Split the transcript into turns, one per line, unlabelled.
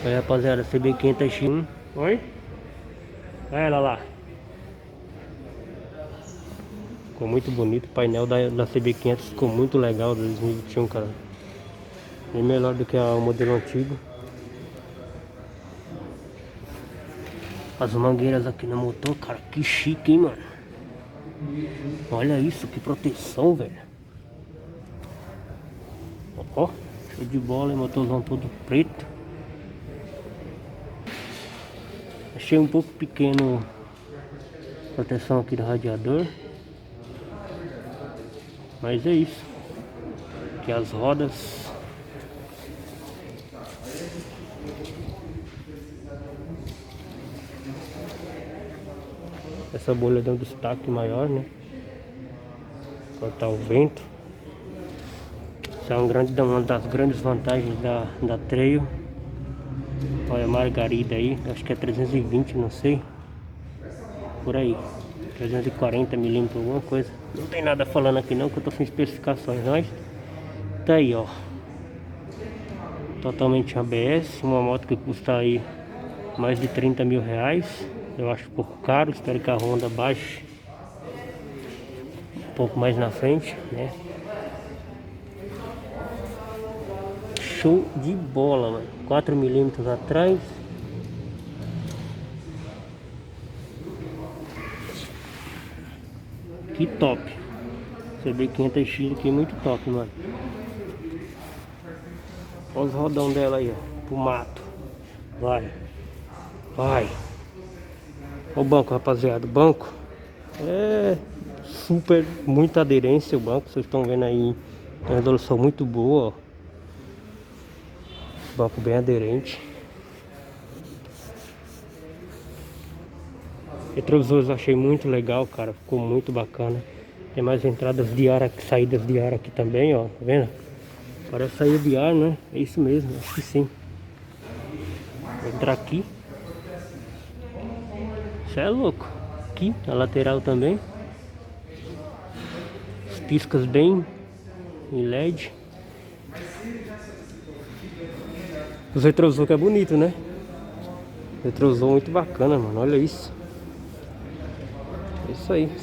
Aí, rapaziada, CB500X1. Oi? Olha ela lá. Ficou muito bonito. O painel da CB500 ficou muito legal, 2021, cara. Bem melhor do que o modelo antigo. As mangueiras aqui no motor, cara, que chique, hein, mano. Olha isso, que proteção, velho. Ó, show de bola, hein, motorzão todo preto. Achei um pouco pequeno a proteção aqui do radiador. Mas é isso. Aqui as rodas. Essa bolha deu um destaque maior, né? Cortar o vento. Isso é uma das grandes vantagens da Trail. Olha a margarida aí, acho que é 320, não sei. Por aí, 340 milímetros, alguma coisa. Não tem nada falando aqui não, que eu tô sem especificações, mas tá aí, ó. Totalmente ABS, uma moto que custa aí mais de 30 mil reais. Eu acho um pouco caro, espero que a Honda baixe um pouco mais na frente, né? Show de bola, mano. 4 milímetros atrás. Que top. CB500X aqui, muito top, mano. Olha os rodão dela aí, ó. Pro mato. Vai. Vai. Olha o banco, rapaziada. O banco é super, muita aderência. O banco, vocês estão vendo aí, tem uma resolução muito boa, ó. Banco bem aderente. Retrovisores eu achei muito legal, cara. Ficou muito bacana. Tem mais entradas de ar, saídas de ar aqui também, ó. Tá vendo? Parece saída de ar, né? É isso mesmo, acho que sim. Vou entrar aqui. Isso é louco. Aqui, a lateral também. Os piscas bem em LED. Os retrovisores que é bonito, né? Retrovisor muito bacana, mano. Olha isso. É isso aí.